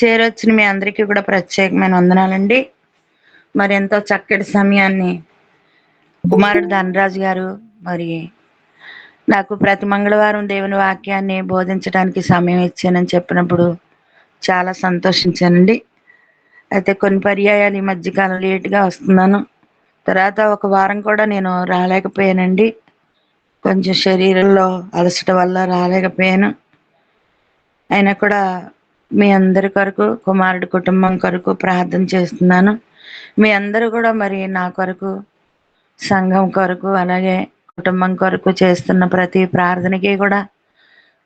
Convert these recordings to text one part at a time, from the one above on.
చేరొచ్చిన మీ అందరికీ కూడా ప్రత్యేకమైన వందనాలండి. మరి ఎంతో చక్కటి సమయాన్ని కుమారుడు ధనరాజు గారు మరి నాకు ప్రతి మంగళవారం దేవుని వాక్యాన్ని బోధించడానికి సమయం ఇచ్చానని చెప్పినప్పుడు చాలా సంతోషించానండి. అయితే కొన్ని పర్యాయాలు ఈ మధ్యకాలం లేటుగా వస్తున్నాను. తర్వాత ఒక వారం కూడా నేను రాలేకపోయానండి. కొంచెం శరీరంలో అలసట వల్ల రాలేకపోయాను. అయినా కూడా మీ అందరి కొరకు, కుమారుడి కుటుంబం కొరకు ప్రార్థన చేస్తున్నాను. మీ అందరూ కూడా మరి నా కొరకు, సంఘం కొరకు, అలాగే కుటుంబం కొరకు చేస్తున్న ప్రతి ప్రార్థనకి కూడా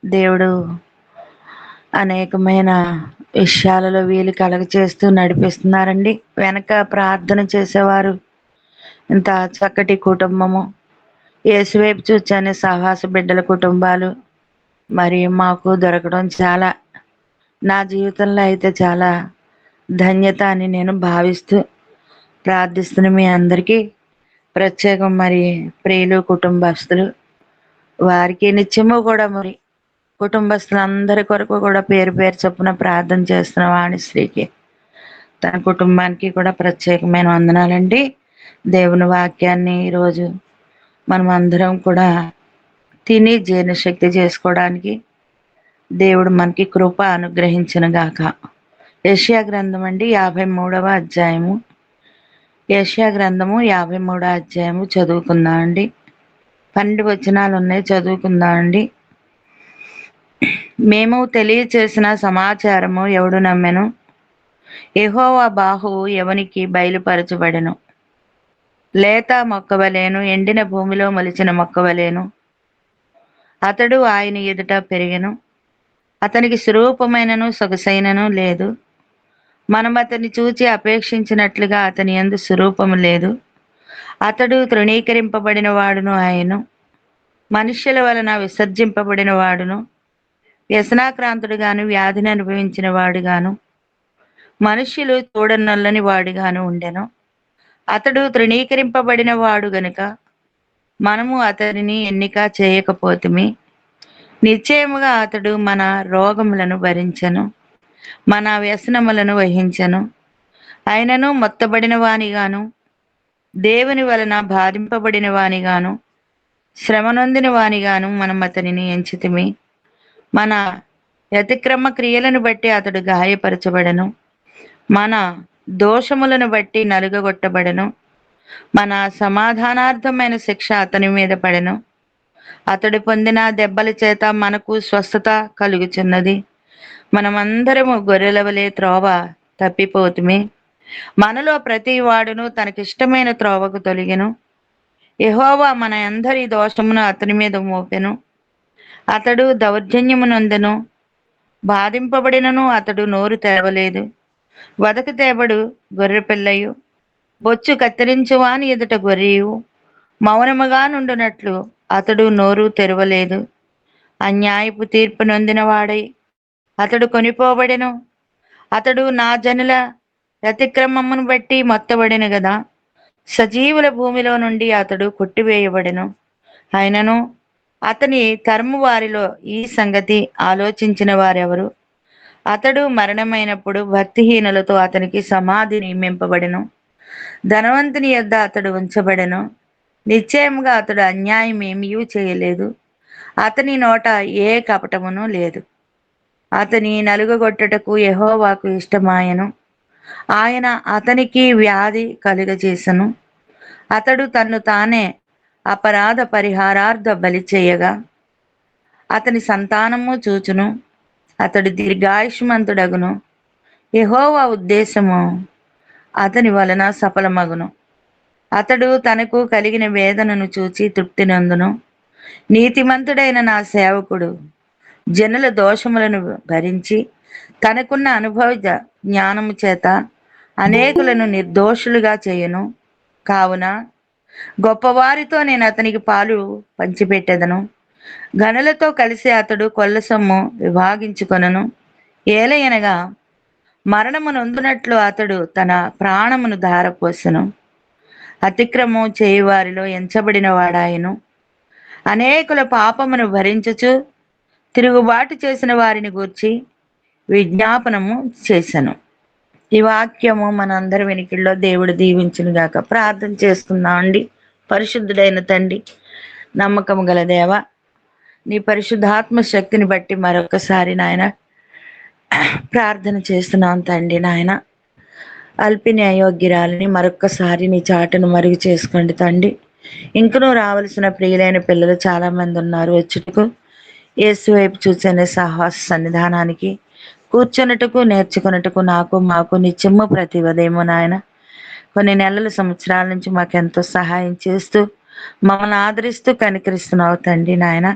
దేవుడు అనేకమైన విషయాలలో వీలు కలగ చేస్తూ నడిపిస్తున్నారండి. వెనక ప్రార్థన చేసేవారు ఇంత చక్కటి కుటుంబము, యేసువైపు చూచనే సహవాస బిడ్డల కుటుంబాలు మరి మాకు దొరకడం చాలా, నా జీవితంలో అయితే చాలా ధన్యత అని నేను భావిస్తూ ప్రార్థిస్తున్న మీ అందరికీ ప్రత్యేకం మరి ప్రియులు, కుటుంబస్తులు వారికి నిత్యము కూడా మరి కుటుంబస్తులందరి కొరకు కూడా పేరు పేరు చొప్పున ప్రార్థన చేస్తున్న వాణిశ్రీకి, తన కుటుంబానికి కూడా ప్రత్యేకమైన వందనాలండి. దేవుని వాక్యాన్ని ఈరోజు మనం అందరం కూడా తిని జీర్ణశక్తి చేసుకోవడానికి దేవుడు మనకి కృప అనుగ్రహించును గాక. యెషయా గ్రంథం అండి 53వ అధ్యాయము. యెషయా గ్రంథము 53వ అధ్యాయము చదువుకుందాం అండి. 12 వచనాలు ఉన్నాయి, చదువుకుందాం అండి. మేము తెలియచేసిన సమాచారము ఎవడు నమ్మెను? యెహోవా బాహువు ఎవనికి బయలుపరచబడెను? లేత మొక్కవలేను, ఎండిన భూమిలో మొలిచిన మొక్కవలేను అతడు ఆయన ఎదుట పెరిగెను. అతనికి స్వరూపమైనను సొగసైనను లేదు. మనం అతన్ని చూచి అపేక్షించినట్లుగా అతని యందు స్వరూపము లేదు. అతడు తృణీకరింపబడిన వాడును, ఆయను మనుష్యుల వలన విసర్జింపబడిన వాడును, వ్యసనాక్రాంతుడుగాను, వ్యాధిని అనుభవించిన వాడుగాను, మనుష్యులు చూడనొల్లని వాడుగాను ఉండెను. అతడు తృణీకరింపబడిన వాడు గనుక మనము అతనిని ఎన్నిక చేయకపోతిమి. నిశ్చయముగా అతడు మన రోగములను భరించెను, మన వ్యసనములను వహించెను. ఆయనను మొత్తబడిన వానిగాను, దేవుని వలన బాధింపబడిన వానిగాను, శ్రమనొందిన వానిగాను మనం అతనిని ఎంచితిమి. మన అతిక్రమ క్రియలను బట్టి అతడు గాయపరచబడెను, మన దోషములను బట్టి నలుగగొట్టబడెను. మన సమాధానార్థమైన శిక్ష అతని మీద పడెను. అతడు పొందిన దెబ్బల చేత మనకు స్వస్థత కలుగుచున్నది. మనమందరము గొర్రెల వలె త్రోవ తప్పిపోతుమి. మనలో ప్రతి వాడును తనకిష్టమైన త్రోవకు తొలగెను. యెహోవా మన అందరి దోషమును అతని మీద మోపెను. అతడు దౌర్జన్యమునొందెను, బాధింపబడినను అతడు నోరు తెరవలేదు. వదకు తేబడు గొర్రెపిల్లయు, బొచ్చు కత్తిరించువాని ఎదుట గొర్రెయు మౌనముగా నుండునట్లు అతడు నోరు తెరవలేదు. అన్యాయపు తీర్పు నొందిన వాడై అతడు కొనిపోబడెను. అతడు నా జనుల అతిక్రమమును బట్టి మొత్తబడెను గదా. సజీవుల భూమిలో నుండి అతడు కొట్టివేయబడెను. అయినను అతని తరము వారిలో ఈ సంగతి ఆలోచించిన వారెవరు? అతడు మరణమైనప్పుడు భక్తిహీనులతో అతనికి సమాధి నియమింపబడెను. ధనవంతుని యొద్ద అతడు ఉంచబడెను. నిశ్చయముగా అతడు అన్యాయం ఏమీ చేయలేదు. అతని నోట ఏ కపటమును లేదు. అతని నలుగగొట్టుటకు యెహోవాకు ఇష్టమాయెను. ఆయన అతనికి వ్యాధి కలుగజేసెను. అతడు తన్ను తానే అపరాధ పరిహారార్థ బలి చేయగా అతని సంతానము చూచును. అతడు దీర్ఘాయుష్మంతుడగును. యెహోవా ఉద్దేశము అతని వలన సఫలమగును. అతడు తనకు కలిగిన వేదనను చూచి తృప్తి నందును. నీతిమంతుడైన నా సేవకుడు జనుల దోషములను భరించి తనకున్న అనుభవ జ్ఞానము చేత అనేకులను నిర్దోషులుగా చేయును. కావున గొప్పవారితో నేను అతనికి పాలు పంచిపెట్టెదను. గనులతో కలిసి అతడు కొల్ల సొమ్ము విభాగించుకొనను. ఏలయనగా మరణము నొందునట్లు అతడు తన ప్రాణమును ధారపోసెను. అతిక్రమం చేయువారిలో ఎంచబడిన వాడాయను. అనేకుల పాపమును భరించుచు తిరుగుబాటు చేసిన వారిని గూర్చి విజ్ఞాపనము చేశాను. ఈ వాక్యము మనందరి వెనికిల్లో దేవుడు దీవించును గాక. ప్రార్థన చేసుకుందాం అండి. పరిశుద్ధుడైన తండ్రి, నమ్మకము గల దేవ, నీ పరిశుద్ధాత్మ శక్తిని బట్టి మరొకసారి నాయన ప్రార్థన చేస్తున్నాం తండ్రి. నాయన అల్పిని అయోగ్యురాలని మరొక్కసారి నీ చాటును మరుగు చేసుకోండి తండ్రి. ఇంకనూ రావలసిన ప్రియులైన పిల్లలు చాలా మంది ఉన్నారు. వచ్చుటకు యేసు వైపు చూసే సాహస సన్నిధానానికి కూర్చున్నట్టుకు నేర్చుకున్నట్టుకు నాకు మాకు నిత్యము ప్రతి ఉదయము నాయన కొన్ని నెలల సంవత్సరాల నుంచి మాకెంతో సహాయం చేస్తూ మమ్మల్ని ఆదరిస్తూ కనికరిస్తున్నావు తండ్రి. నాయన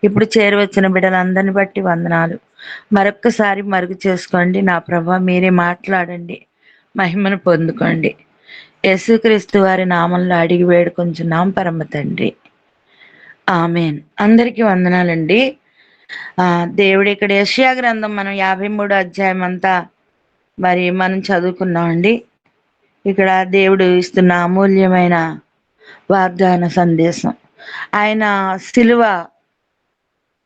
ఇప్పుడు చేరువచ్చిన బిడ్డలందరిని బట్టి వందనాలు. మరొక్కసారి మరుగు చేసుకోండి నా ప్రభా, మీరే మాట్లాడండి, మహిమను పొందుకోండి. యేసుక్రీస్తు వారి నామంలో అడిగి వేడుకొంచున్నాం పరమ తండ్రి, ఆమెన్. అందరికీ వందనాలండి. దేవుడు ఇక్కడ యెషయా గ్రంథం మనం 53 అధ్యాయం అంతా మరి మనం చదువుకున్నాం అండి. ఇక్కడ దేవుడు ఇస్తున్న అమూల్యమైన వాగ్దాన సందేశం. ఆయన శిలువ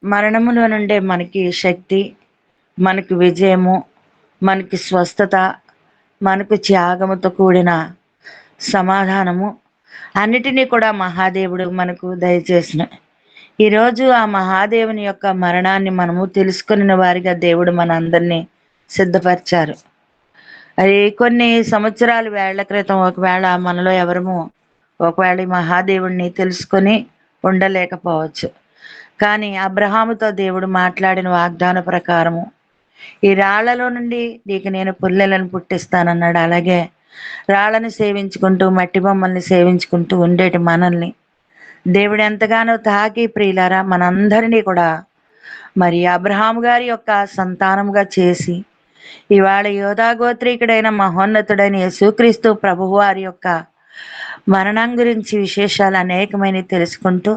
మరణములో నుండే మనకి శక్తి, మనకి విజయము, మనకి స్వస్థత, మనకు త్యాగముతో కూడిన సమాధానము అన్నిటినీ కూడా మహాదేవుడు మనకు దయచేసిన ఈరోజు ఆ మహాదేవుని యొక్క మరణాన్ని మనము తెలుసుకున్న వారిగా దేవుడు మన అందరినీ సిద్ధపరిచారు. అది కొన్ని సంవత్సరాలు వేళ్ల క్రితం ఒకవేళ మనలో ఎవరము ఒకవేళ ఈ మహాదేవుడిని తెలుసుకొని ఉండలేకపోవచ్చు. కానీ అబ్రహాముతో దేవుడు మాట్లాడిన వాగ్దాన ప్రకారము ఈ రాళ్లలో నుండి నీకు నేను పుల్లెలను పుట్టిస్తానన్నాడు. అలాగే రాళ్ళని సేవించుకుంటూ మట్టి బొమ్మల్ని సేవించుకుంటూ ఉండేటి మనల్ని దేవుడు ఎంతగానో తాకి ప్రియులారా మనందరినీ కూడా మరి అబ్రహాము గారి యొక్క సంతానముగా చేసి ఇవాళ యోధా గోత్రీకుడైన మహోన్నతుడైన యేసుక్రీస్తు ప్రభువు వారి యొక్క మరణం గురించి విశేషాలు అనేకమైన తెలుసుకుంటూ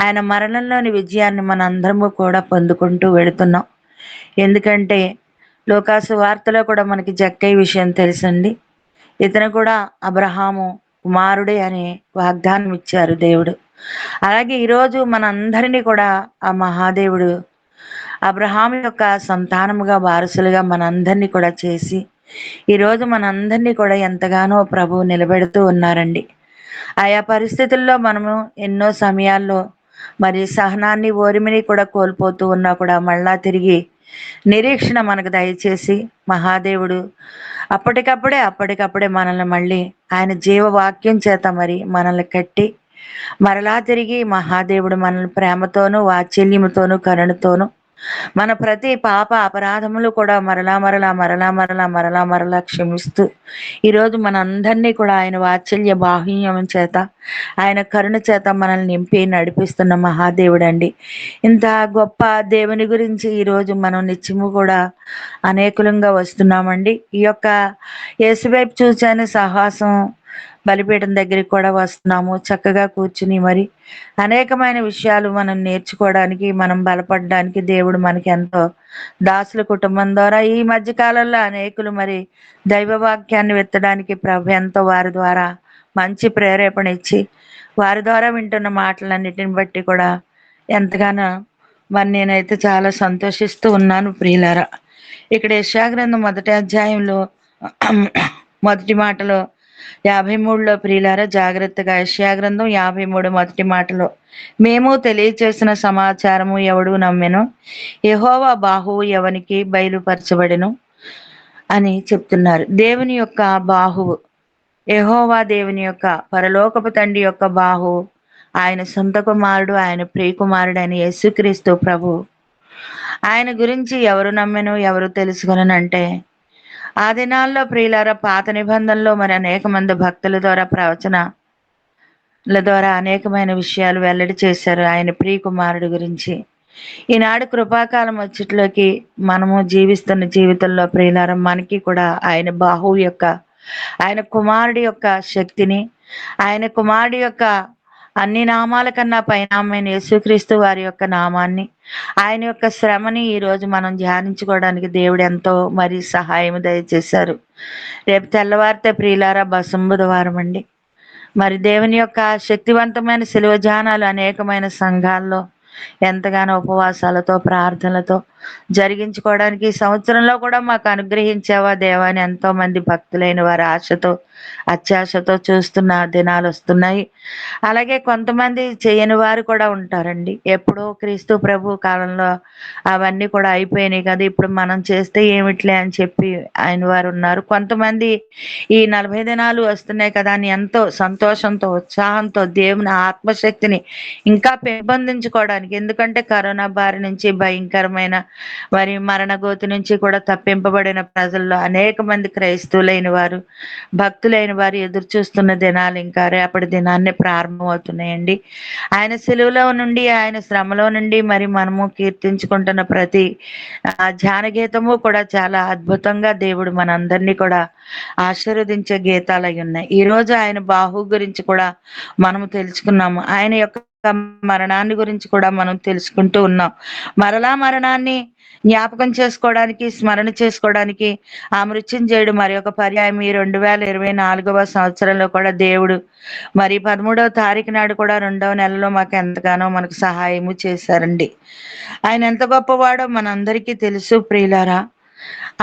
ఆయన మరణంలోని విజయాన్ని మనందరము కూడా పొందుకుంటూ వెళుతున్నాం. ఎందుకంటే లోకాసు వార్తలో కూడా మనకి జక్కయ్య విషయం తెలుసండి. ఇతను కూడా అబ్రహాము కుమారుడే అని వాగ్దానం ఇచ్చారు దేవుడు. అలాగే ఈరోజు మనందరినీ కూడా ఆ మహాదేవుడు అబ్రహాము యొక్క సంతానముగా వారసులుగా మనందరినీ కూడా చేసి ఈరోజు మనందరినీ కూడా ఎంతగానో ప్రభువు నిలబెడుతూ ఉన్నారండి. ఆయా పరిస్థితుల్లో మనము ఎన్నో సమయాల్లో మరి సహనాన్ని ఓరిమిని కూడా కోల్పోతూ ఉన్నా కూడా మళ్ళా తిరిగి నిరీక్షణ మనకు దయచేసి మహాదేవుడు అప్పటికప్పుడే మనల్ని మళ్ళీ ఆయన జీవవాక్యం చేత మరి మనల్ని కట్టి మరలా తిరిగి మహాదేవుడు మనల్ని ప్రేమతోనూ వాత్సల్యముతోనూ కరుణతోనూ మన ప్రతి పాప అపరాధములు కూడా మరలా క్షమిస్తూ ఈరోజు మనందరినీ కూడా ఆయన వాత్సల్య బాహుల్యం చేత ఆయన కరుణ చేత మనల్ని నింపి నడిపిస్తున్న మహాదేవుడు అండి. ఇంత గొప్ప దేవుని గురించి ఈరోజు మనం నిత్యము కూడా అనేకులంగా వస్తున్నామండి. ఈ యొక్క యేసువైపు చూచాను సాహసం బలిపీఠం దగ్గరికి కూడా వస్తున్నాము. చక్కగా కూర్చుని మరి అనేకమైన విషయాలు మనం నేర్చుకోవడానికి, మనం బలపడడానికి దేవుడు మనకి ఎంతో దాసుల కుటుంబం ద్వారా ఈ మధ్య కాలంలో అనేకులు మరి దైవ వాక్యాన్ని విత్తడానికి ప్రభు ఎంతో వారి ద్వారా మంచి ప్రేరేపణ ఇచ్చి వారి ద్వారా వింటున్న మాటలన్నిటిని బట్టి కూడా ఎంతగానో మరి నేనైతే చాలా సంతోషిస్తూ ఉన్నాను ప్రియులారా. ఇక్కడ యెషయా గ్రంథం 1వ అధ్యాయంలో మొదటి మాటలో 53లో ప్రియులారా జాగ్రత్తగా యెషయా గ్రంథం 53 మొదటి మాటలో మేము తెలియచేసిన సమాచారము ఎవడు నమ్మెను, యెహోవా బాహువు ఎవనికి బయలుపరచబడెను అని చెప్తున్నారు. దేవుని యొక్క బాహువు, యెహోవా దేవుని యొక్క పరలోకపు తండ్రి యొక్క బాహువు, ఆయన సొంత కుమారుడు, ఆయన ప్రియకుమారుడు అయిన యేసుక్రీస్తు ప్రభు. ఆయన గురించి ఎవరు నమ్మెను, ఎవరు తెలుసుకొనంటే ఆ దినాల్లో ప్రియులారా పాత నిబంధనలో మరి అనేక మంది భక్తుల ద్వారా ప్రవచనల ద్వారా అనేకమైన విషయాలు వెల్లడి చేశారు ఆయన ప్రియ కుమారుడు గురించి. ఈనాడు కృపాకాలం వచ్చేట్లోకి మనము జీవిస్తున్న జీవితంలో ప్రియులారా మనకి కూడా ఆయన బాహువు యొక్క, ఆయన కుమారుడి యొక్క శక్తిని, ఆయన కుమారుడి యొక్క అన్ని నామాల కన్నా పైనామైన యేసుక్రీస్తు వారి యొక్క నామాన్ని, ఆయన యొక్క శ్రమని ఈరోజు మనం ధ్యానించుకోవడానికి దేవుడు ఎంతో మరి సహాయం దయచేశారు. రేపు తెల్లవారితే ప్రియులారా బుధవారం అండి. మరి దేవుని యొక్క శక్తివంతమైన శిలువ ధ్యానాలు అనేకమైన సంఘాల్లో ఎంతగానో ఉపవాసాలతో ప్రార్థనలతో జరిగించుకోవడానికి ఈ సంవత్సరంలో కూడా మాకు అనుగ్రహించావా దేవా అని ఎంతో మంది భక్తులైన వారు ఆశతో అత్యాశతో చూస్తున్న దినాలు వస్తున్నాయి. అలాగే కొంతమంది చేయని వారు కూడా ఉంటారండి. ఎప్పుడో క్రీస్తు ప్రభు కాలంలో అవన్నీ కూడా అయిపోయినాయి కదా, ఇప్పుడు మనం చేస్తే ఏమిట్లే అని చెప్పి ఆయన వారు ఉన్నారు. కొంతమంది ఈ 40 దినాలు వస్తున్నాయి కదా అని ఎంతో సంతోషంతో ఉత్సాహంతో దేవుని ఆత్మశక్తిని ఇంకా పెంపొందించుకోవడానికి, ఎందుకంటే కరోనా బారి నుంచి భయంకరమైన మరి మరణ గోతి నుంచి కూడా తప్పింపబడిన ప్రజల్లో అనేక మంది క్రైస్తవులైన వారు భక్తులైన వారు ఎదురు చూస్తున్న దినాలు ఇంకా రేపటి దినాన్నే ప్రారంభమవుతున్నాయండి. ఆయన సిలువలో నుండి ఆయన శ్రమలో నుండి మరి మనము కీర్తించుకుంటున్న ప్రతి ధ్యాన గీతము కూడా చాలా అద్భుతంగా దేవుడు మనందరినీ కూడా ఆశీర్వదించే గీతాలు అయి ఉన్నాయి. ఈ రోజు ఆయన బాహు గురించి కూడా మనము తెలుసుకున్నాము. ఆయన యొక్క మరణాన్ని గురించి కూడా మనం తెలుసుకుంటూ ఉన్నాం. మరలా మరణాన్ని జ్ఞాపకం చేసుకోవడానికి, స్మరణ చేసుకోవడానికి ఆ మృత్యుంజయుడు మరి ఒక పర్యాయం ఈ 2024వ సంవత్సరంలో కూడా దేవుడు మరి 13వ తారీఖు నాడు కూడా 2వ నెలలో మాకు ఎంతగానో మనకు సహాయము చేశారండి. ఆయన ఎంత గొప్పవాడో మనందరికీ తెలుసు ప్రియులారా.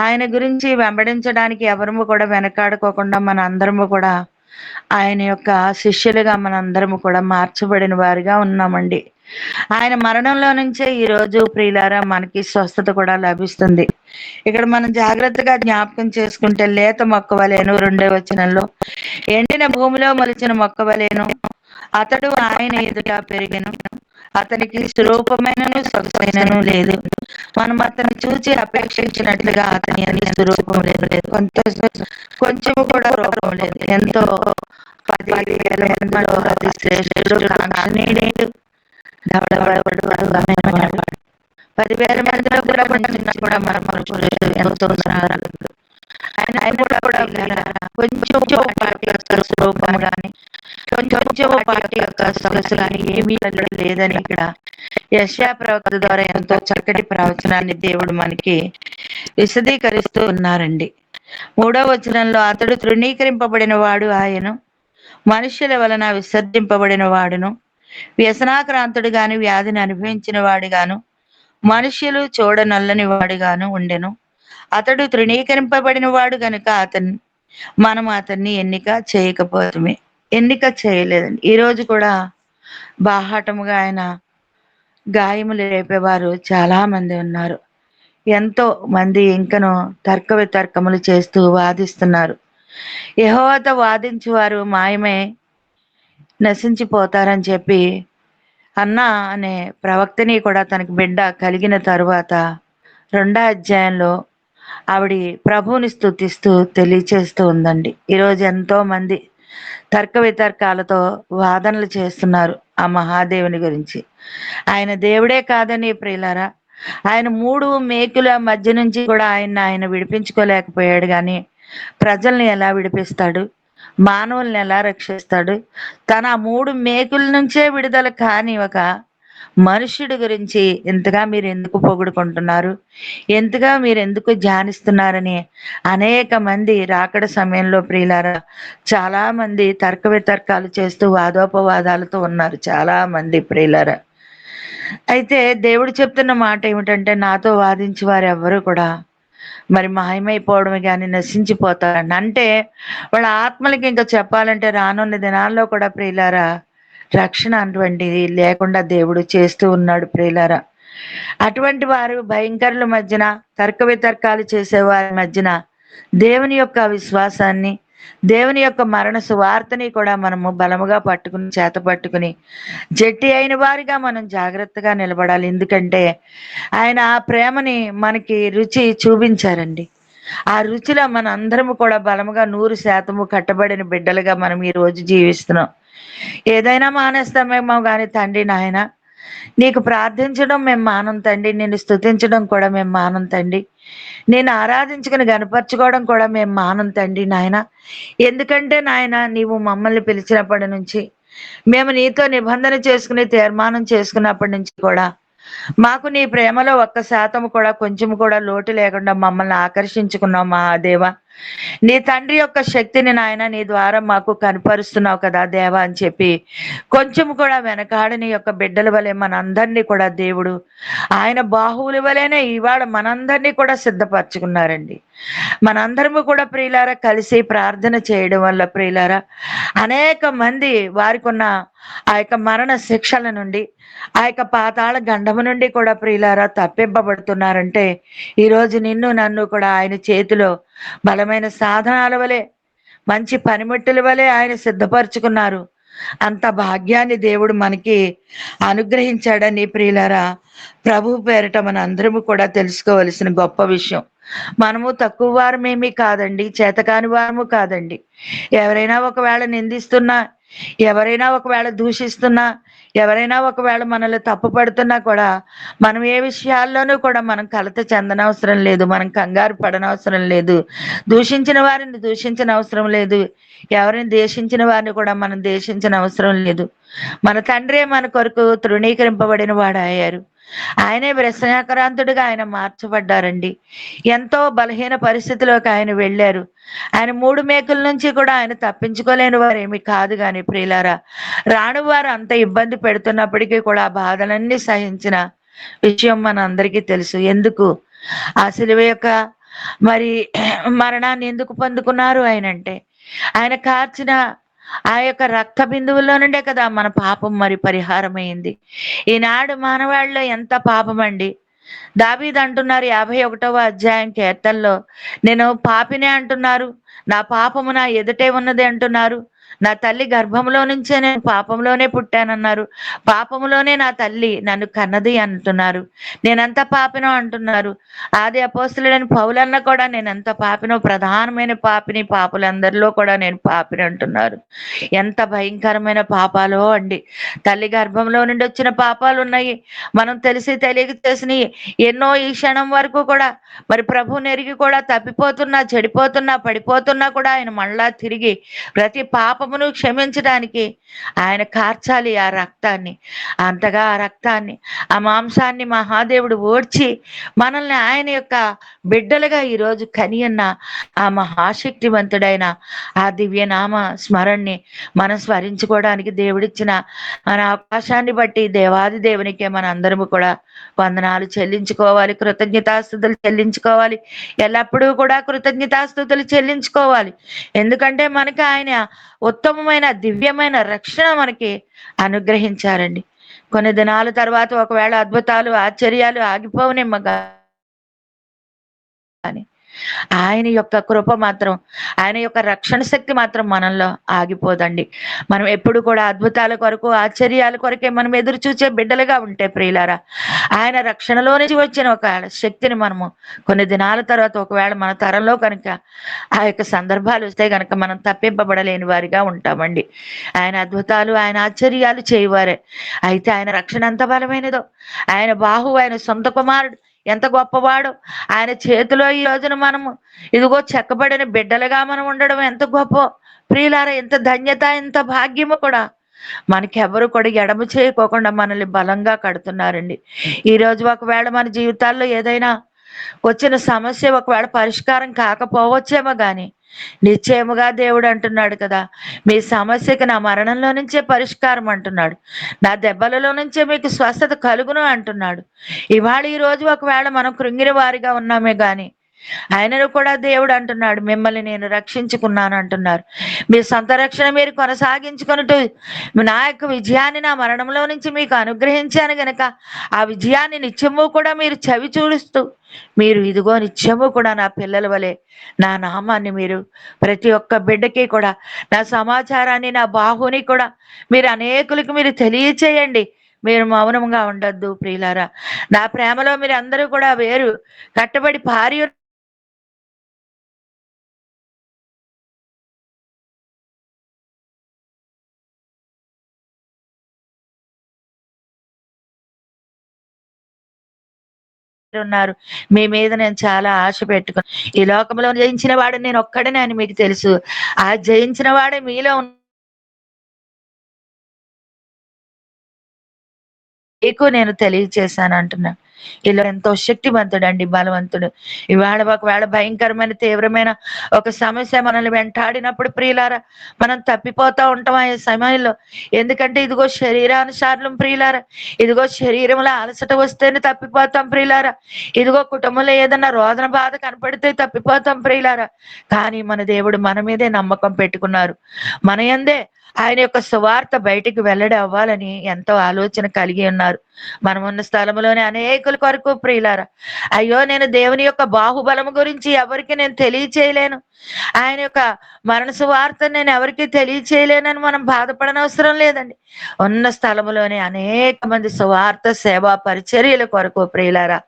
ఆయన గురించి వెంబడించడానికి ఎవరము కూడా వెనకాడుకోకుండా మన అందరము కూడా ఆయన యొక్క శిష్యులుగా మనందరము కూడా మార్చబడిన వారిగా ఉన్నామండి. ఆయన మరణంలో నుంచే ఈ రోజు ప్రియులారా మనకి స్వస్థత కూడా లభిస్తుంది. ఇక్కడ మనం జాగ్రత్తగా జ్ఞాపకం చేసుకుంటే లేత మొక్క వలెను 2వ వచనంలో ఎండిన భూమిలో మొలిచిన మొక్క వలెను అతడు ఆయన ఎదుట పెరిగెను, అతనికి స్వరూపమైనను సొగసైనను లేదు, మనం అతన్ని చూచి అపేక్షించినట్లుగా అతని అన్ని స్వరూపం లేదు, కొంచెము కూడా రూపం లేదు. ఎంతో 10,000 మందిలో అతి శ్రేష్ఠుడు, కాంక్షణీయుడు, ధవళవాడు, అందమైన వాడు. 10,000 మందిలో కూడా మంచి కూడా మరమరుచుడు, ఎంతో ఉన్నారు. ఆయన కూడా కొంచెం పార్టీ యొక్క స్వరూపం కానీ కొంచెం పార్టీ యొక్క సొగసు కానీ ఏమీ లేదని ఇక్కడ యెషయా ప్రవక్త ద్వారా ఎంతో చక్కటి ప్రవచనాన్ని దేవుడు మనకి విశదీకరిస్తూ ఉన్నారండి. 3వ వచనంలో అతడు తృణీకరింపబడిన వాడు ఆయను, మనుష్యుల వలన విసర్జింపబడిన వాడును, వ్యసనాక్రాంతుడు గాని వ్యాధిని అనుభవించిన వాడుగాను, మనుష్యులు చూడనల్లని వాడుగాను ఉండెను. అతడు తృణీకరింపబడిన వాడు గనుక మనం అతన్ని ఎన్నిక చేయలేదండి. ఈరోజు కూడా బాహాటముగా ఆయన గాయములు రేపేవారు చాలా మంది ఉన్నారు. ఎంతో మంది ఇంకను తర్క వితర్కములు చేస్తూ వాదిస్తున్నారు. యెహోవాతో వాదించు వారు మాయమే నశించిపోతారని చెప్పి అన్న అనే ప్రవక్తని కూడా తనకి బిడ్డ కలిగిన తరువాత 2వ అధ్యాయంలో ఆవిడ ప్రభువుని స్తుతిస్తూ తెలియచేస్తూ ఉందండి. ఈరోజు ఎంతో మంది తర్క వితర్కాలతో వాదనలు చేస్తున్నారు ఆ మహాదేవుని గురించి. ఆయన దేవుడే కాదని ప్రియులారా, ఆయన 3 మేకుల మధ్య నుంచి కూడా ఆయన విడిపించుకోలేకపోయాడు, కానీ ప్రజల్ని ఎలా విడిపిస్తాడు, మానవుల్ని ఎలా రక్షిస్తాడు? తన 3 మేకుల నుంచే విడుదల కాని ఒక మనుష్యుడి గురించి ఎంతగా మీరు ఎందుకు పొగుడుకుంటున్నారు, ఎంతగా మీరు ఎందుకు ధ్యానిస్తున్నారని అనేక మంది రాకడ సమయంలో ప్రియులారా చాలా మంది తర్క వితర్కాలు చేస్తూ వాదోపవాదాలతో ఉన్నారు చాలా మంది ప్రియులారా. అయితే దేవుడు చెప్తున్న మాట ఏమిటంటే, నాతో వాదించి వారు ఎవ్వరూ కూడా మరి మాయమైపోవడమే కానీ నశించిపోతారని. అంటే వాళ్ళ ఆత్మలకి ఇంకా చెప్పాలంటే రానున్న దినాల్లో కూడా ప్రియులారా రక్షణ అటువంటిది లేకుండా దేవుడు చేస్తూ ఉన్నాడు ప్రియులారా. అటువంటి వారు భయంకరుల మధ్యన తర్క వితర్కాలు చేసే వారి మధ్యన దేవుని యొక్క విశ్వాసాన్ని, దేవుని యొక్క మరణ సువార్తని కూడా మనము బలముగా చేత పట్టుకుని జట్టి అయిన వారిగా మనం జాగ్రత్తగా నిలబడాలి. ఎందుకంటే ఆయన ఆ ప్రేమని మనకి రుచి చూపించారండి. ఆ రుచిలో మన అందరము కూడా బలముగా 100% కట్టబడిన బిడ్డలుగా మనం ఈ రోజు జీవిస్తున్నాం. ఏదైనా మానేస్తామేమో కానీ తండ్రి నాయన నీకు ప్రార్థించడం మేము మానం తండ్రి, నిన్ను స్తుతించడం కూడా మేము మానం తండ్రి, నేను ఆరాధించుకుని గనపరచుకోవడం కూడా మేము మానం తండ్రి నాయన. ఎందుకంటే నాయన నీవు మమ్మల్ని పిలిచినప్పటి నుంచి, మేము నీతో నిబంధన చేసుకుని తీర్మానం చేసుకున్నప్పటి నుంచి కూడా మాకు నీ ప్రేమలో ఒక్క శాతం కూడా కొంచెం కూడా లోటు లేకుండా మమ్మల్ని ఆకర్షించుకున్నావు మహాదేవా. నీ తండ్రి యొక్క శక్తిని నాయన నీ ద్వారా మాకు కనపరుస్తున్నావు కదా దేవా అని చెప్పి కొంచెం కూడా వెనకాడని యొక్క బిడ్డల వలె మనందరినీ కూడా దేవుడు ఆయన బాహువుల వలెనే ఇవాళ మనందరినీ కూడా సిద్ధపరచుకున్నారండి. మనందరము కూడా ప్రియులారా కలిసి ప్రార్థన చేయడం వల్ల ప్రియులారా అనేక మంది వారికున్న ఆ యొక్క మరణ శిక్షల నుండి, ఆ యొక్క పాతాళ గండము నుండి కూడా ప్రియులారా తప్పింపబడుతున్నారంటే ఈరోజు నిన్ను నన్ను కూడా ఆయన చేతిలో బలమైన సాధనాల వలె, మంచి పనిముట్టుల వలె ఆయన సిద్ధపరచుకున్నారు. అంత భాగ్యాన్ని దేవుడు మనకి అనుగ్రహించాడని ప్రియులారా ప్రభు పేరిట మన అందరము కూడా తెలుసుకోవలసిన గొప్ప విషయం. మనము తక్కువ వారమేమీ కాదండి, చేతకాని వారము కాదండి. ఎవరైనా ఒకవేళ నిందిస్తున్నా, ఎవరైనా ఒకవేళ దూషిస్తున్నా, ఎవరైనా ఒకవేళ మనల్ని తప్పు పడుతున్నా కూడా మనం ఏ విషయాల్లోనూ కూడా మనం కలత చెందనవసరం లేదు, మనం కంగారు పడనవసరం లేదు, దూషించిన వారిని దూషించిన అవసరం లేదు, ఎవరిని దేశించిన వారిని కూడా మనం దేశించిన అవసరం లేదు. మన తండ్రే మన కొరకు తృణీకరింపబడిన వాడు అయ్యారు. ఆయనే వ్యసనాక్రాంతుడిగా ఆయన మార్చబడ్డారండి. ఎంతో బలహీన పరిస్థితిలోకి ఆయన వెళ్ళారు. ఆయన 3 మేకుల నుంచి కూడా ఆయన తప్పించుకోలేని వారు ఏమి కాదు. కానీ ప్రియులారా రాని వారు అంత ఇబ్బంది పెడుతున్నప్పటికీ కూడా ఆ బాధలన్నీ సహించిన విషయం మన అందరికీ తెలుసు. ఎందుకు ఆ సిలువ యొక్క మరి మరణాన్ని ఎందుకు పొందుకున్నారు ఆయనంటే ఆయన కార్చిన ఆ యొక్క రక్త బిందువుల్లో నుండే కదా మన పాపం మరి పరిహారమైంది. ఈనాడు మానవాళిలో ఎంత పాపం అండి. దావీదు అంటున్నారు 51వ అధ్యాయం కీర్తనలో, నేను పాపినే అంటున్నారు, నా పాపము నా ఎదుటే ఉన్నది అంటున్నారు, నా తల్లి గర్భంలో నుంచే నేను పాపంలోనే పుట్టానన్నారు, పాపములోనే నా తల్లి నన్ను కన్నది అంటున్నారు, నేనెంత పాపినో అంటున్నారు. ఆది అపోస్తలుడైన పౌలన్న కూడా నేనెంత పాపినో, ప్రధానమైన పాపిని, పాపులందరిలో కూడా నేను పాపిని అంటున్నారు. ఎంత భయంకరమైన పాపాలో అండి. తల్లి గర్భంలో నుండి వచ్చిన పాపాలు ఉన్నాయి, మనం తెలిసి తెలియక చేసినవి ఎన్నో. ఈ క్షణం వరకు కూడా మరి ప్రభువుని ఎరిగి కూడా తప్పిపోతున్నా, చెడిపోతున్నా, పడిపోతున్నా కూడా ఆయన మళ్ళా తిరిగి ప్రతి పాపమును క్షమించడానికి ఆయన కార్చాలి ఆ రక్తాన్ని. అంతగా ఆ రక్తాన్ని, ఆ మాంసాన్ని మహాదేవుడు ఓడ్చి మనల్ని ఆయన యొక్క బిడ్డలుగా ఈరోజు కనియన్న ఆ మహాశక్తివంతుడైన ఆ దివ్యనామ స్మరణని మనం స్మరించుకోవడానికి దేవుడిచ్చిన మన అవకాశాన్ని బట్టి దేవాది దేవునికే మన అందరము కూడా వందనాలు చెల్లించుకోవాలి, కృతజ్ఞతాస్తుతులు చెల్లించుకోవాలి. ఎల్లప్పుడూ కూడా కృతజ్ఞతాస్తుతులు చెల్లించుకోవాలి. ఎందుకంటే మనకి ఆయన ఉత్తమమైన దివ్యమైన రక్షణ మనకి అనుగ్రహించారండి. కొన్ని దినాల తర్వాత ఒకవేళ అద్భుతాలు ఆశ్చర్యాలు ఆగిపోవునేమో కానీ ఆయన యొక్క కృప మాత్రం, ఆయన యొక్క రక్షణ శక్తి మాత్రం మనలో ఆగిపోదండి. మనం ఎప్పుడు కూడా అద్భుతాల కొరకు, ఆశ్చర్యాల కొరకే మనం ఎదురు చూసే బిడ్డలుగా ఉంటే ప్రియులారా, ఆయన రక్షణలో నుంచి వచ్చిన ఒక శక్తిని మనము కొన్ని దినాల తర్వాత ఒకవేళ మన తరంలో కనుక ఆ యొక్క సందర్భాలు వస్తే కనుక మనం తప్పింపబడలేని వారిగా ఉంటామండి. ఆయన అద్భుతాలు, ఆయన ఆశ్చర్యాలు చేయవారే. అయితే ఆయన రక్షణ ఎంత బలమైనదో, ఆయన బాహు, ఆయన సొంత కుమారుడు ఎంత గొప్పవాడు. ఆయన చేతిలో ఈ రోజున మనము ఇదిగో చెక్కబడిన బిడ్డలుగా మనం ఉండడం ఎంత గొప్ప ప్రియులారా, ఎంత ధన్యత, ఎంత భాగ్యము కూడా. మనకెవరు కూడా ఎడమ చేయకోకుండా మనల్ని బలంగా కడుతున్నారండి. ఈ రోజు ఒకవేళ మన జీవితాల్లో ఏదైనా వచ్చిన సమస్య ఒకవేళ పరిష్కారం కాకపోవచ్చేమో గాని నిశ్చయముగా దేవుడు అంటున్నాడు కదా, మీ సమస్యకి నా మరణంలో నుంచే పరిష్కారం అంటున్నాడు, నా దెబ్బలలో నుంచే మీకు స్వస్థత కలుగును అంటున్నాడు. ఇవాళ ఈ రోజు ఒకవేళ మనం కృంగిన వారిగా ఉన్నామే గాని ఆయనను కూడా దేవుడు అంటున్నాడు, మిమ్మల్ని నేను రక్షించుకున్నాను అంటున్నారు. మీ సొంత రక్షణ మీరు కొనసాగించుకున్నట్టు నా యొక్క విజయాన్ని నా మరణంలో నుంచి మీకు అనుగ్రహించాను గనక ఆ విజయాన్ని నిత్యము కూడా మీరు చవి చూడుస్తూ మీరు ఇదిగో నిత్యము కూడా నా పిల్లల వలె నా నామాన్ని మీరు ప్రతి ఒక్క బిడ్డకి కూడా, నా సమాచారాన్ని, నా బాహుని కూడా మీరు అనేకులకు మీరు తెలియచేయండి. మీరు మౌనంగా ఉండొద్దు ప్రియులారా. నా ప్రేమలో మీరు అందరూ కూడా వేరు కట్టబడి పారి ఉన్నారు. మీ మీద నేను చాలా ఆశ పెట్టుకుని ఈ లోకంలో జయించిన వాడు నేను ఒక్కడనే అని మీకు తెలుసు. ఆ జయించిన వాడే మీలో నీకు నేను తెలియచేశాను అంటున్నాడు. ఇలా ఎంతో శక్తివంతుడండి, బలవంతుడు. ఇవాళ ఒకవేళ భయంకరమైన తీవ్రమైన ఒక సమస్య మనల్ని వెంటాడినప్పుడు ప్రియులారా, మనం తప్పిపోతా ఉంటాం ఆ సమయంలో. ఎందుకంటే ఇదిగో శరీరానుసారం ప్రియులారా, ఇదిగో శరీరంలో అలసట వస్తేనే తప్పిపోతాం ప్రియులారా, ఇదిగో కుటుంబంలో ఏదన్నా రోదన బాధ కనపడితే తప్పిపోతాం ప్రియులారా. కానీ మన దేవుడు మన మీదే నమ్మకం పెట్టుకున్నారు. మన యందే ఆయన యొక్క సువార్త బయటికి వెల్లడి అవ్వాలని ఎంతో ఆలోచన కలిగి ఉన్నారు. మనమున్న స్థలంలోనే అనేకుల కొరకు ప్రియులారా, అయ్యో నేను దేవుని యొక్క బాహుబలము గురించి ఎవరికి నేను తెలియచేయలేను, ఆయన యొక్క మరణ సువార్త నేను ఎవరికి తెలియచేయలేనని మనం బాధపడనవసరం లేదండి. ఉన్న స్థలములోనే అనేక మంది సువార్త సేవా పరిచర్యల కొరకు ప్రియులారా,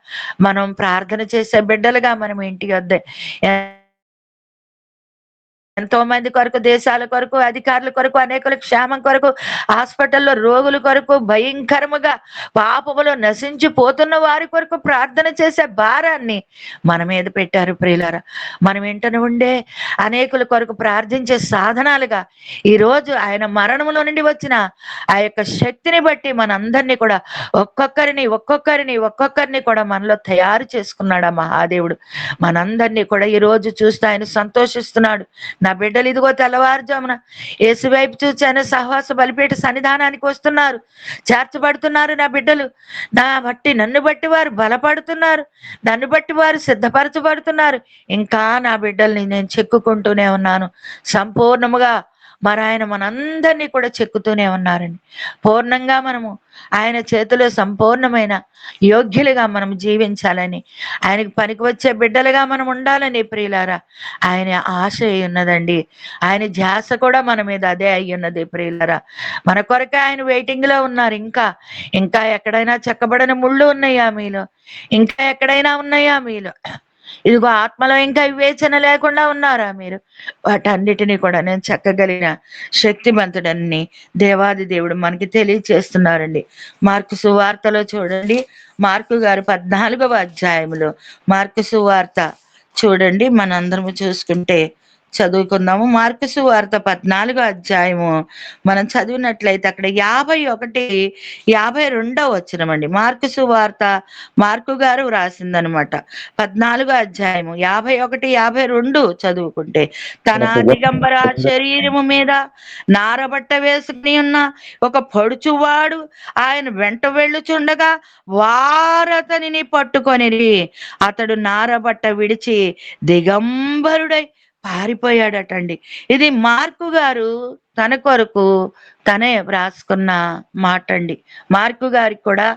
మనం ప్రార్థన చేసే బిడ్డలుగా మనం ఇంటి వద్దే ఎంతో మంది కొరకు, దేశాల కొరకు, అధికారుల కొరకు, అనేకుల క్షేమం కొరకు, హాస్పిటల్లో రోగుల కొరకు, భయంకరముగా పాపములో నశించిపోతున్న వారి కొరకు ప్రార్థన చేసే భారాన్ని మన మీద పెట్టారు ప్రియులారా. మనం వెంటనే ఉండే అనేకుల కొరకు ప్రార్థించే సాధనాలుగా ఈరోజు ఆయన మరణములో నుండి వచ్చిన ఆ యొక్క శక్తిని బట్టి మనందరినీ కూడా ఒక్కొక్కరిని కూడా మనలో తయారు చేసుకున్నాడు ఆ మహాదేవుడు. మనందరినీ కూడా ఈ రోజు చూస్తే ఆయన సంతోషిస్తున్నాడు. నా బిడ్డలు ఇదిగో తెల్లవారుజామున యేసు వైపు చూసి ఆయన సహవాస బలిపీఠ సన్నిధానానికి వస్తున్నారు, చేర్చబడుతున్నారు. నా బిడ్డలు నన్ను బట్టి వారు బలపడుతున్నారు, నన్ను బట్టి వారు సిద్ధపరచబడుతున్నారు. ఇంకా నా బిడ్డల్ని నేను చెక్కుకుంటూనే ఉన్నాను సంపూర్ణముగా. మరి ఆయన మనందరినీ కూడా చెక్కుతూనే ఉన్నారండి. పూర్ణంగా మనము ఆయన చేతిలో సంపూర్ణమైన యోగ్యులుగా మనం జీవించాలని, ఆయనకు పనికి వచ్చే బిడ్డలుగా మనం ఉండాలని ప్రియులారా ఆయన ఆశ అయి ఉన్నదండి. ఆయన ధ్యాస కూడా మన మీద అదే అయి ఉన్నది ప్రియులారా. మన కొరకే ఆయన వెయిటింగ్ లో ఉన్నారు. ఇంకా ఎక్కడైనా చెక్కబడని ముళ్ళు ఉన్నాయా మీలో? ఇంకా ఎక్కడైనా ఉన్నాయా మీలో? ఇదిగో ఆత్మలో ఇంకా వివేచన లేకుండా ఉన్నారా మీరు? వాటన్నిటినీ కూడా నేను చెక్కగలిగిన శక్తిమంతుడని దేవాది దేవుడు మనకి తెలియచేస్తున్నారండి. మార్కు సువార్తలో చూడండి, మార్కు గారు 14వ అధ్యాయంలో మార్కు సువార్త చూడండి, మనందరము చూసుకుంటే చదువుకుందాము. మార్కు సువార్త 14వ అధ్యాయము మనం చదివినట్లయితే అక్కడ 51, 52 వచనమండి. మార్కు సువార్త మార్కు గారు వ్రాసిందనమాట. 14వ అధ్యాయము 51, 52 చదువుకుంటే, తన దిగంబర శరీరము మీద నారబట్ట వేసుకుని ఉన్న ఒక పొడుచువాడు ఆయన వెంట వెళ్ళుచుండగా వారతనిని పట్టుకొనిరి. అతడు నారబట్ట విడిచి దిగంబరుడై పారిపోయాడటండి. ఇది మార్కు గారు తన కొరకు తనే వ్రాసుకున్న మాట అండి. మార్కు గారికి కూడా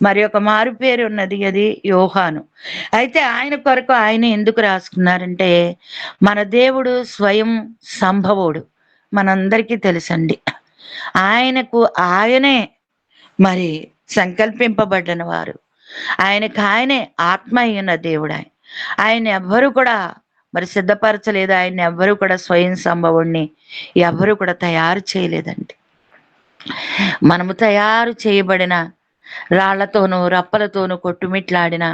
మరి ఒక మారు పేరు ఉన్నది, అది యోహాను. అయితే ఆయన కొరకు ఆయన ఎందుకు రాసుకున్నారంటే, మన దేవుడు స్వయం సంభవుడు, మనందరికీ తెలుసండి. ఆయనే మరి సంకల్పింపబడిన వారు, ఆయనే ఆత్మ అయిన దేవుడు. ఆయన ఎవ్వరు కూడా మరి సిద్ధపరచలేదు. ఆయన ఎవ్వరు కూడా స్వయం సంభవుణ్ణి ఎవ్వరు కూడా తయారు చేయలేదండి. మనము తయారు చేయబడిన రాళ్లతోనూ రప్పలతోనూ కొట్టుమిట్లాడిన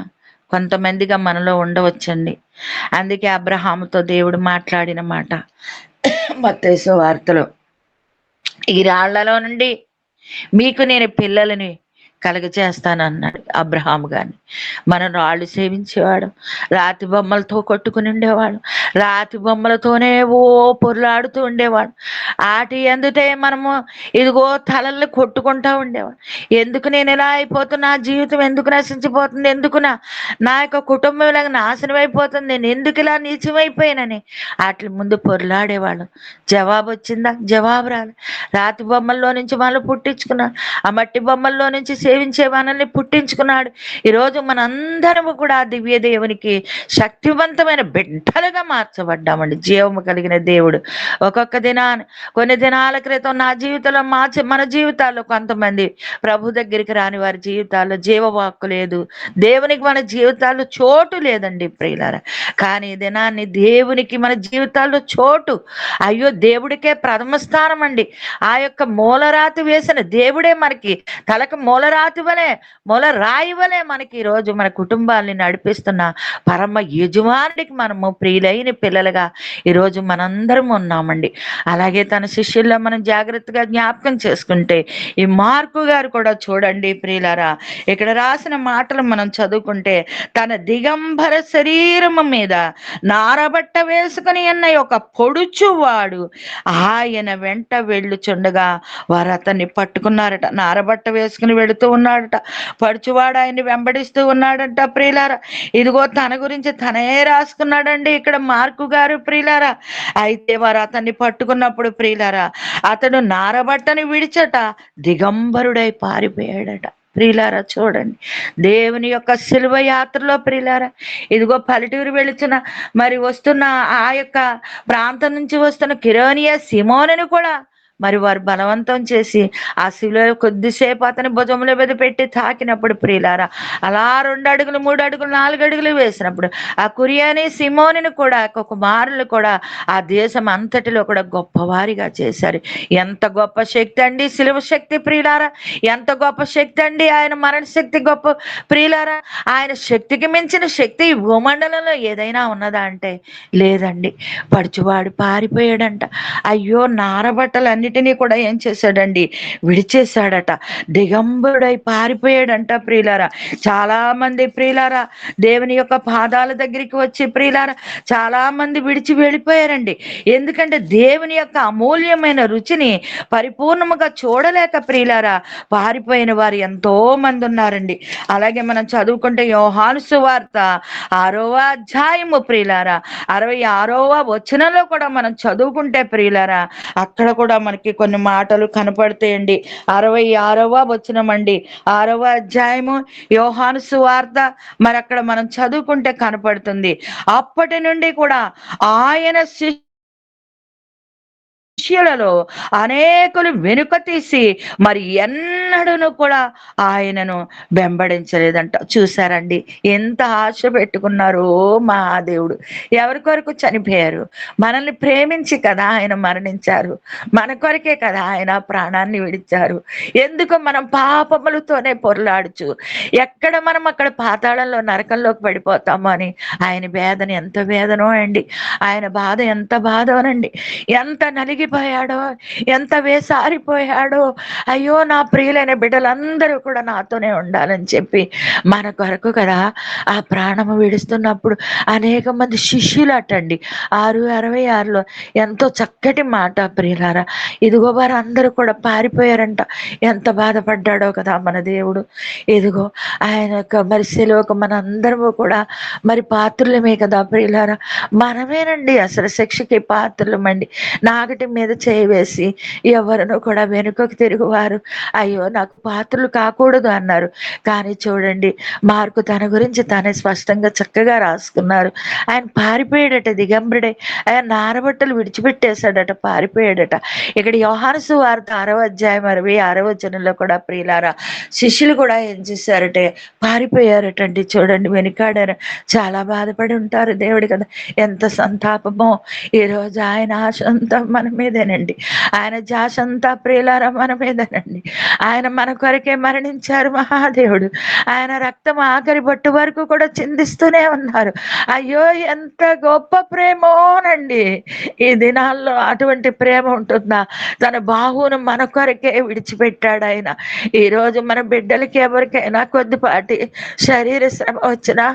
కొంతమందిగా మనలో ఉండవచ్చండి. అందుకే అబ్రహాముతో దేవుడు మాట్లాడిన మాట మత్తయి సువార్తలో, ఈ రాళ్లలో నుండి మీకు నేను పిల్లలని కలుగజేస్తానన్నాడు అబ్రహాము గారిని. మనం రాళ్ళు సేవించేవాడు, రాతి బొమ్మలతో కొట్టుకుని ఉండేవాడు, రాతి బొమ్మలతోనే పొర్లాడుతూ ఉండేవాడు. ఆటి ఎందుతే మనము ఇదిగో తలల్ని కొట్టుకుంటా ఉండేవాడు. ఎందుకు నేను ఇలా అయిపోతున్నా, నా జీవితం ఎందుకు నశించిపోతుంది, ఎందుకు నా యొక్క కుటుంబం ఇలాగ నాశనం అయిపోతుంది, నేను ఎందుకు ఇలా నీచమైపోయానని వాటి ముందు పొర్లాడేవాడు. జవాబు వచ్చిందా? జవాబు రాలే. రాతి బొమ్మల్లో నుంచి మనల్ని పుట్టించుకున్నాడు, ఆ మట్టి బొమ్మల్లో నుంచి సేవించే మనల్ని పుట్టించుకున్నాడు. ఈరోజు మనందరము కూడా దివ్య దేవునికి శక్తివంతమైన బిడ్డలుగా మార్చబడ్డామండి. జీవము కలిగిన దేవుడు కొన్ని దినాల క్రితం నా జీవితంలో మన జీవితాల్లో కొంతమంది ప్రభు దగ్గరికి రాని వారి జీవితాల్లో జీవవాక్కు లేదు, దేవునికి మన జీవితాల్లో చోటు లేదండి ప్రియులారా. కానీ ఈ దినాన్ని దేవునికి మన జీవితాల్లో చోటు, అయ్యో దేవుడికే ప్రథమ స్థానం అండి. ఆ యొక్క మూలరాతి వేసిన దేవుడే మనకి తలకు మూలరాతి మూలరాతి వలె మూలరాయి వలె మనకి ఈరోజు మన కుటుంబాల్ని నడిపిస్తున్న పరమ యజమానుడికి మనము ప్రియులైన పిల్లలుగా ఈరోజు మనందరం ఉన్నామండి. అలాగే తన శిష్యుల్లో మనం జాగ్రత్తగా జ్ఞాపకం చేసుకుంటే ఈ మార్కు గారు కూడా చూడండి ప్రియులారా, ఇక్కడ రాసిన మాటలు మనం చదువుకుంటే తన దిగంబర శరీరము మీద నారబట్ట వేసుకుని ఉన్న ఒక పొడుచువాడు ఆయన వెంట వెళ్ళుచుండగా వారు అతన్ని పట్టుకున్నారట. నారబట్ట వేసుకుని వెళుతూ ఉన్నాడట. పడుచువాడు ఆయన్ని వెంబడిస్తూ ఉన్నాడంట ప్రియులారా. ఇదిగో తన గురించి తనే రాసుకున్నాడండి ఇక్కడ మార్కు గారు ప్రియులారా. అయితే వారు అతన్ని పట్టుకున్నప్పుడు ప్రియులారా, అతడు నారబట్టని విడిచట దిగంబరుడై పారిపోయాడట. ప్రియులారా చూడండి, దేవుని యొక్క శిలువ యాత్రలో ప్రియులారా, ఇదిగో పల్లెటూరు వెళుతున్న మరి వస్తున్న ఆ యొక్క ప్రాంతం నుంచి వస్తున్న కిరోనియ సిమోనుని కూడా మరి వారు బలవంతం చేసి ఆ శిలువ కొద్దిసేపు అతని భుజంలో మీద పెట్టి తాకినప్పుడు ప్రియులారా, అలా 2 అడుగులు 3 అడుగులు 4 అడుగులు వేసినప్పుడు ఆ కురియాని సిమోనుని కూడా కుమారులు కూడా ఆ దేశం అంతటిలో కూడా గొప్పవారిగా చేశారు. ఎంత గొప్ప శక్తి అండి శిలువ శక్తి ప్రియులారా, ఎంత గొప్ప శక్తి అండి ఆయన మరణ శక్తి గొప్ప ప్రియులారా. ఆయన శక్తికి మించిన శక్తి ఈ భూమండలంలో ఏదైనా ఉన్నదా అంటే లేదండి. పడుచువాడు పారిపోయాడంట. అయ్యో నారబట్టలన్నిటినీ కూడా ఏం చేశాడండి, విడిచేశాడట. దిగంబరుడై పారిపోయాడంట ప్రియులారా. చాలా మంది ప్రియులారా దేవుని యొక్క పాదాల దగ్గరికి వచ్చి ప్రియులారా చాలా మంది విడిచి వెళ్ళిపోయారండి. ఎందుకంటే దేవుని యొక్క అమూల్యమైన రుచిని పరిపూర్ణముగా చూడలేక ప్రియులారా పారిపోయిన వారు ఎంతో మంది ఉన్నారండి. అలాగే మనం చదువుకుంటే యోహాను సువార్త 6వ అధ్యాయము ప్రియులారా 66వ వచనంలో కూడా మనం చదువుకుంటే ప్రియులారా అక్కడ కూడా మనకి కొన్ని మాటలు కనపడతాయండి. 66వ వచనం అండి, 6వ అధ్యాయము యోహాను సువార్త. మరి అక్కడ మనం చదువుకుంటే కనపడుతుంది, అప్పటి నుండి కూడా ఆయన శిష్యులలో అనేకులు వెనుక తీసి మరి ఎన్నడూను కూడా ఆయనను వెంబడించలేదంట. చూసారండి ఎంత ఆశ పెట్టుకున్నారో మహాదేవుడు. ఎవరి కొరకు చనిపోయారు? మనల్ని ప్రేమించి కదా ఆయన మరణించారు. మన కొరకే కదా ఆయన ప్రాణాన్ని విడిచారు. ఎందుకు మనం పాపములతోనే పొరలాడుచు ఎక్కడ మనం అక్కడ పాతాళంలో నరకంలోకి పడిపోతామో అని ఆయన వేదన ఎంత వేదనో అండి, ఆయన బాధ ఎంత బాధోనండి, ఎంత నలిగిపోయాడో, ఎంత వేసారిపోయాడో. అయ్యో నా ప్రియులైన బిడ్డలందరూ కూడా నాతోనే ఉండాలని చెప్పి మన కొరకు కదా ఆ ప్రాణము విడుస్తున్నప్పుడు అనేక మంది శిష్యులు అటండి 6:66లో ఎంతో చక్కటి మాట ప్రియులారా. ఇదిగో వారు అందరూ కూడా పారిపోయారంట. ఎంత బాధపడ్డాడో కదా మన దేవుడు. ఇదిగో ఆయన యొక్క మరి సెలవుకు మన అందరము కూడా మరి పాత్రులమే కదా ప్రియులారా. మనమేనండి అసలు శిక్షకి పాత్రులమండి. నాగటి మీద చేయవేసి ఎవరినో కూడా వెనుకకు తిరుగువారు అయ్యో నాకు పాత్రలు కాకూడదు అన్నారు. కానీ చూడండి మార్కు తన గురించి తానే స్పష్టంగా చక్కగా రాసుకున్నారు. ఆయన పారిపోయాడట, దిగంబరుడై ఆయన నారబట్టలు విడిచిపెట్టేశాడట, పారిపోయాడట. ఇక్కడ యోహాను సువార్త 6వ అధ్యాయం 66వ వచనంలో కూడా ప్రియులారా శిష్యులు కూడా ఏం చేశారంటే పారిపోయారటండి. చూడండి వెనుకాడారు, చాలా బాధపడి ఉంటారు. దేవుడి కదా ఎంత సంతాపమో. ఈరోజు ఆయన ఆశ అంతా మన మీదేనండి, ఆయన జాష అంతా ప్రియులారా మన మీదేనండి. ఆయన మన కొరకే మరణించారు మహాదేవుడు. ఆయన రక్తం ఆఖరి బొట్టు వరకు కూడా చిందిస్తూనే ఉన్నారు. అయ్యో ఎంత గొప్ప ప్రేమోనండి. ఈ దినాల్లో అటువంటి ప్రేమ ఉంటుందా? తన బాహువును మన కొరకే విడిచిపెట్టాడు ఆయన. ఈరోజు మన బిడ్డలకి ఎవరికైనా కొద్దిపాటి శరీర శ్రమ వచ్చినా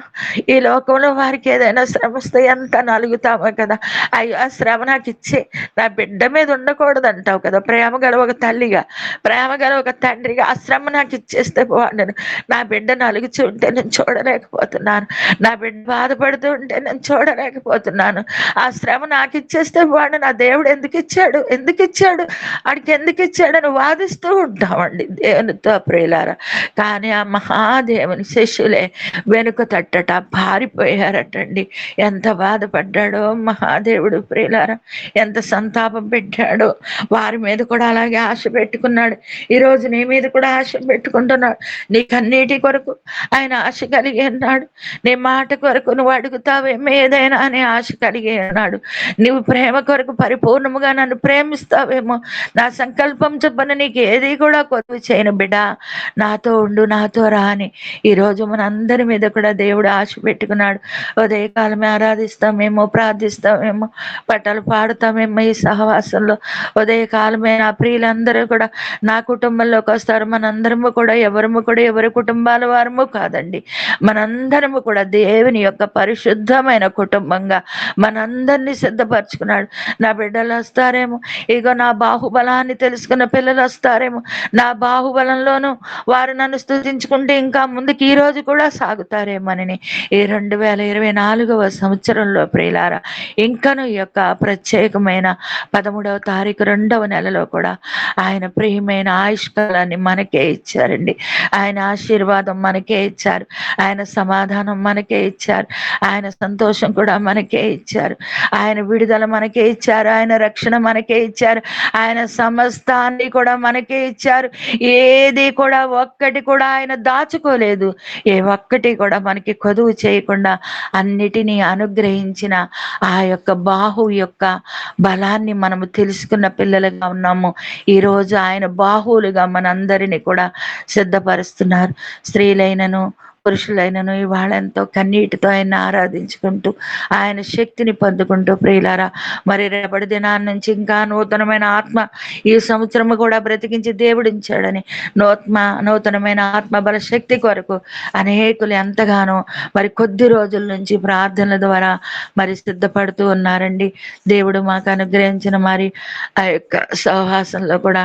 ఈ లోకంలో వారికి ఏదైనా శ్రమ వస్తే ఎంత నలుగుతామో కదా. అయ్యో ఆ శ్రమ నాకు ఇచ్చి నా బిడ్డ మీద ఉండకూడదు అంటావు కదా. ప్రేమ గల ఒక తల్లిగా, ప్రేమ గల ఒక తండ్రిగా ఆ శ్రమ నాకు ఇచ్చేస్తే బాగుండను. నా బిడ్డ నలుగుచూ ఉంటే నేను చూడలేకపోతున్నాను, నా బిడ్డ బాధపడుతూ ఉంటే నేను చూడలేకపోతున్నాను. ఆ శ్రమ నాకు ఇచ్చేస్తే బాగుండు. నా దేవుడు ఎందుకు ఇచ్చాడు, ఎందుకు ఇచ్చాడు, ఆడికి ఎందుకు ఇచ్చాడని వాదిస్తూ ఉంటామండి దేవునితో ప్రియులారా. కానీ ఆ మహాదేవుని శిష్యులే వెనుక తట్టట పారిపోయారటండి. ఎంత బాధపడ్డాడో మహాదేవుడు ప్రియులారా, ఎంత సంతాప పెట్టాడో వారి మీద కూడా అలాగే ఆశ పెట్టుకున్నాడు. ఈరోజు నీ మీద కూడా ఆశ పెట్టుకుంటున్నాడు. నీ కన్నీటి కొరకు ఆయన ఆశ కలిగి ఉన్నాడు. నీ మాట కొరకు నువ్వు అడుగుతావేమో ఏదైనా అనే ఆశ కలిగి ఉన్నాడు. నువ్వు ప్రేమ కొరకు పరిపూర్ణముగా నన్ను ప్రేమిస్తావేమో, నా సంకల్పం చొప్పున నీకు ఏది కూడా కొలువు చేయను బిడ్డ, నాతో ఉండు, నాతో రా అని ఈరోజు మనందరి మీద కూడా దేవుడు ఆశ పెట్టుకున్నాడు. ఉదయకాలమే ఆరాధిస్తామేమో, ప్రార్థిస్తామేమో, పాటలు పాడుతామేమో ఈ సహవాసంలో. ఉదయకాలమే నా ప్రియులందరూ కూడా నా కుటుంబంలోకి వస్తారు. మనందరము కూడా ఎవరి కుటుంబాల వారము కాదండి, మనందరము కూడా దేవుని యొక్క పరిశుద్ధమైన కుటుంబంగా మనందరినీ సిద్ధపరచుకున్నాడు. నా బిడ్డలు వస్తారేమో, ఇగో నా బాహుబలాన్ని తెలుసుకున్న పిల్లలు వస్తారేమో, నా బాహుబలంలోనూ వారు నన్ను స్తుతించుకుంటే ఇంకా ముందుకు ఈ రోజు కూడా సాగుతారేమోనని ఈ 2024వ సంవత్సరంలో ప్రియులారా ఇంకను ఈ యొక్క ప్రత్యేకమైన 13వ తారీఖు 2వ నెలలో కూడా ఆయన ప్రియమైన ఆయుష్కాలాన్ని మనకే ఇచ్చారండి. ఆయన ఆశీర్వాదం మనకే ఇచ్చారు. ఆయన సమాధానం మనకే ఇచ్చారు. ఆయన సంతోషం కూడా మనకే ఇచ్చారు. ఆయన విడుదల మనకే ఇచ్చారు. ఆయన రక్షణ మనకే ఇచ్చారు. ఆయన సమస్తాన్ని కూడా మనకే ఇచ్చారు. ఏది కూడా ఒక్కటి కూడా ఆయన దాచుకోలేదు. ఏ ఒక్కటి కూడా మనకి కొదువు చేయకుండా అన్నిటినీ అనుగ్రహించిన ఆ యొక్క బాహు యొక్క బలాన్ని మనము తెలుసుకున్న పిల్లలుగా ఉన్నాము. ఈరోజు ఆయన బాహువులుగా మనందరినీ కూడా సిద్ధపరుస్తున్నారు. స్త్రీలైనను పురుషులైనను ఇవాళ ఎంతో కన్నీటితో ఆయన ఆరాధించుకుంటూ ఆయన శక్తిని పొందుకుంటూ ప్రియులారా మరి రేపటి దినాన్ని నుంచి ఇంకా నూతనమైన ఆత్మ ఈ సంవత్సరము కూడా బ్రతికించి దేవుడించాడని నూతనమైన ఆత్మ బల శక్తి కొరకు అనేకులు ఎంతగానో మరి కొద్ది రోజుల నుంచి ప్రార్థనల ద్వారా మరి సిద్ధపడుతూ ఉన్నారండి. దేవుడు మాకు అనుగ్రహించిన మరి ఆ యొక్క సహవాసంలో కూడా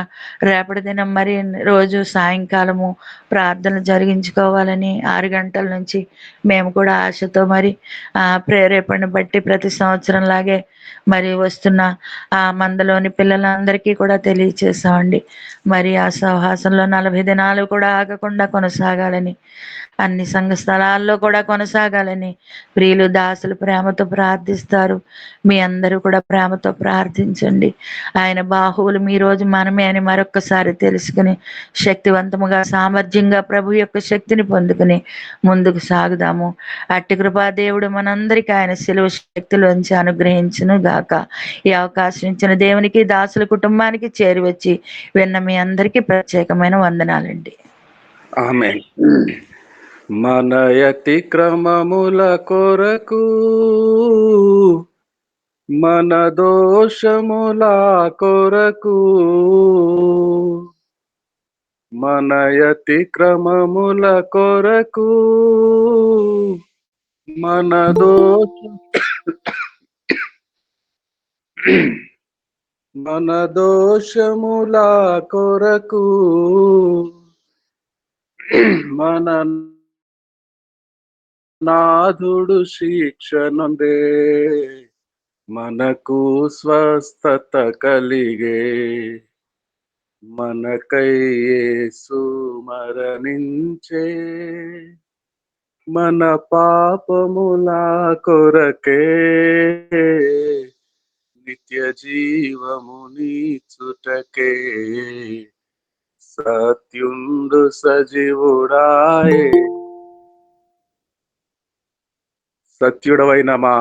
రేపటి దినం మరి రోజు సాయంకాలము ప్రార్థనలు జరిగించుకోవాలని 6 గంటల నుంచి మేము కూడా ఆశతో మరి ప్రేరేపణ బట్టి ప్రతి సంవత్సరం లాగే మరి వస్తున్న ఆ మందలోని పిల్లలందరికీ కూడా తెలియచేసామండి. మరి ఆ సహవాసంలో 40 దినాలు కూడా ఆగకుండా కొనసాగాలని, అన్ని సంఘ స్థలాల్లో కూడా కొనసాగాలని ప్రియులు దాసులు ప్రేమతో ప్రార్థిస్తారు. మీ అందరూ కూడా ప్రేమతో ప్రార్థించండి. ఆయన బాహువులు మీ రోజు మనమే అని మరొక్కసారి తెలుసుకుని శక్తివంతముగా సామర్థ్యంగా ప్రభు యొక్క శక్తిని పొందుకుని ముందుకు సాగుదాము. అట్టి కృపా దేవుడు మనందరికీ ఆయన శిలువ శక్తిలోంచి అనుగ్రహించును గాక. ఈ అవకాశం ఇచ్చిన దేవునికి దాసుల కుటుంబానికి చేరి వచ్చి విన్న మీ అందరికీ ప్రత్యేకమైన వందనాలండి. ఆమేన్. మన అతిక్రమముల కొరకు మన దోషముల కొరకు మన అతిక్రమముల కొరకు మన దోషముల కొరకు మన నాథుడు శిక్షనుందే మనకు స్వస్థత కలిగే, మనకై యేసు మరణించే, మన పాపముల కొరకే నిత్య జీవము నీచుటకే సత్యుండు సజీవుడాయే. సత్యుడవైన మా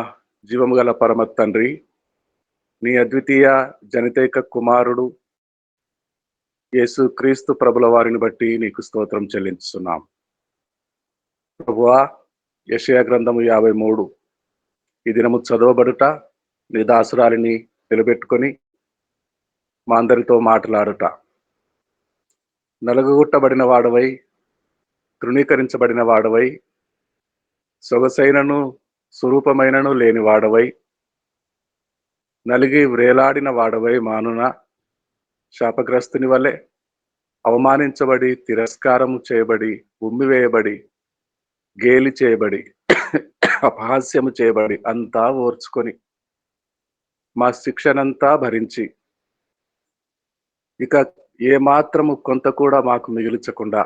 జీవము గల పరమ తండ్రి, నీ అద్వితీయ జనితైక కుమారుడు యేసు క్రీస్తు ప్రభుల వారిని బట్టి నీకు స్తోత్రం చెల్లించుతున్నాం. ప్రభువా, యెషయా గ్రంథము 53 ఈ దినము చదవబడుట, నీ దాసురాలిని నిలబెట్టుకొని మా అందరితో మాట్లాడుట, నలుగుగొట్టబడిన వాడవై, తృణీకరించబడిన వాడవై, సొగసైనను స్వరూపమైనను లేని వాడవై, నలిగి వ్రేలాడిన వాడవై మానున శాపగ్రస్తుని వలె అవమానించబడి, తిరస్కారము చేయబడి, ఉమ్మివేయబడి, గేలి చేయబడి, అపహాస్యము చేయబడి అంతా ఓర్చుకొని మా శిక్షనంతా భరించి ఇక ఏ మాత్రము కొంత కూడా మాకు మిగిల్చకుండా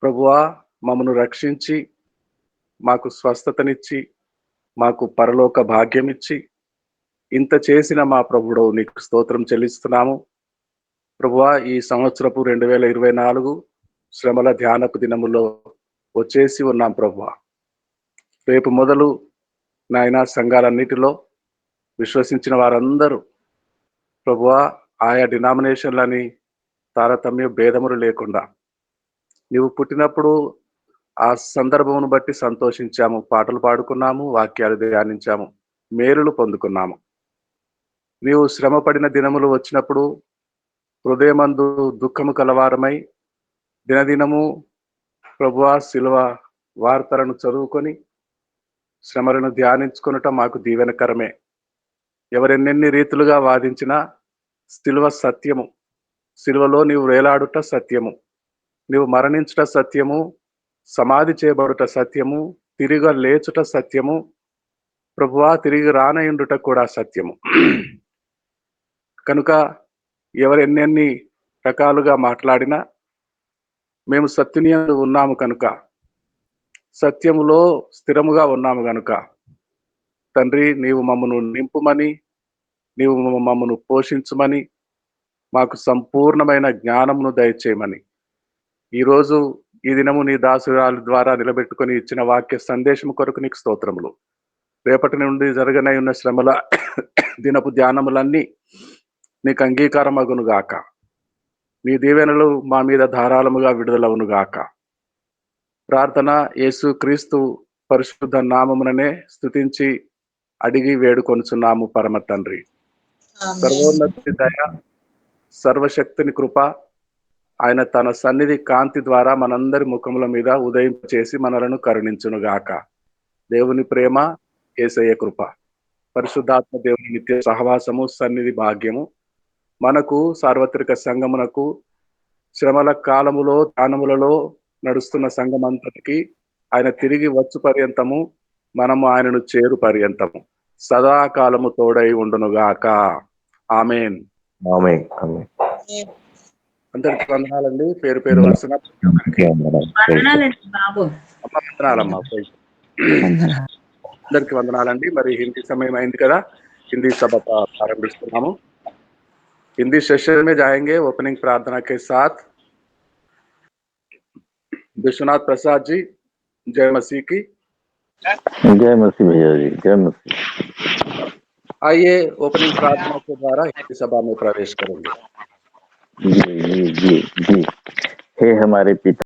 ప్రభువా మమ్మను రక్షించి మాకు స్వస్థతనిచ్చి మాకు పరలోక భాగ్యమిచ్చి ఇంత చేసిన మా ప్రభువు నీకు స్తోత్రం చెల్లిస్తున్నాము. ప్రభువా, ఈ సంవత్సరపు 2024 శ్రమల ధ్యానపు దినములో వచ్చేసి ఉన్నాం ప్రభువా. రేపు మొదలు నాయన సంఘాలన్నిటిలో విశ్వసించిన వారందరూ ప్రభువా, ఆయా డినామినేషన్లని తారతమ్య భేదములు లేకుండా నీవు పుట్టినప్పుడు ఆ సందర్భమును బట్టి సంతోషించాము, పాటలు పాడుకున్నాము, వాక్యాలు ధ్యానించాము, మేలులు పొందుకున్నాము. నీవు శ్రమ పడిన దినములు వచ్చినప్పుడు హృదయమందు దుఃఖము కలవారమై దినదినము ప్రభువా శిలువ వార్తలను చదువుకొని శ్రమలను ధ్యానించుకొనుట మాకు దీవెనకరమే. ఎవరెన్నెన్ని రీతులుగా వాదించినా శిలువ సత్యము. శిలువలో నీవు వేలాడుట సత్యము, నీవు మరణించుట సత్యము, సమాధి చేయబడుట సత్యము, తిరిగి లేచుట సత్యము, ప్రభువా తిరిగి రానయుండుట కూడా సత్యము. కనుక ఎవరెన్నెన్ని రకాలుగా మాట్లాడినా మేము సత్యనియందు ఉన్నాము కనుక, సత్యములో స్థిరముగా ఉన్నాము కనుక తండ్రి నీవు మమ్మను నింపుమని, నీవు మమ్మను పోషించుమని, మాకు సంపూర్ణమైన జ్ఞానమును దయచేయమని ఈరోజు ఈ దినము నీ దాసురాల ద్వారా నిలబెట్టుకొని ఇచ్చిన వాక్య సందేశము కొరకు నీకు స్తోత్రములు. రేపటి నుండి జరగనై ఉన్న శ్రమల దినపు ధ్యానములన్నీ నీకు అంగీకారమగును గాక. నీ దీవెనలు మా మీద ధారాళముగా విడుదలవును గాక. ప్రార్థన యేసు క్రీస్తు పరిశుద్ధ నామముననే స్తుతించి అడిగి వేడుకొనుచున్నాము పరమ తండ్రి. సర్వోన్నతి దయ, సర్వశక్తిని కృప ఆయన తన సన్నిధి కాంతి ద్వారా మనందరి ముఖముల మీద ఉదయింపచేసి మనలను కరుణించునుగాక. దేవుని ప్రేమ, యేసయ్య కృప, పరిశుద్ధాత్మ దేవుని నిత్య సహవాసము, సన్నిధి భాగ్యము మనకు సార్వత్రిక సంఘమునకు శ్రమల కాలములో ధ్యానములలో నడుస్తున్న సంఘమంతటికి ఆయన తిరిగి వచ్చు పర్యంతము మనము ఆయనను చేరు పర్యంతము సదాకాలము తోడై ఉండునుగాక. ఆమేన్. ఆమేన్. అందరికి వందనాలండి. పేరు పేరు వరుసన బాబు వందనాలమ్మా. అందరికి వందనాలండి. మరి హిందీ సమయం అయింది కదా, హిందీ సభ ప్రారంభిస్తున్నాము. हिंदी सेशन में जाएंगे ओपनिंग प्रार्थना के साथ। विश्वनाथ प्रसाद जी, जय मसीह की। जय मसीह भैया जी, जय मसीह। आइए ओपनिंग प्रार्थना के द्वारा हिंदी सभा में प्रवेश करेंगे। जी जी जी जी। हे हमारे पिता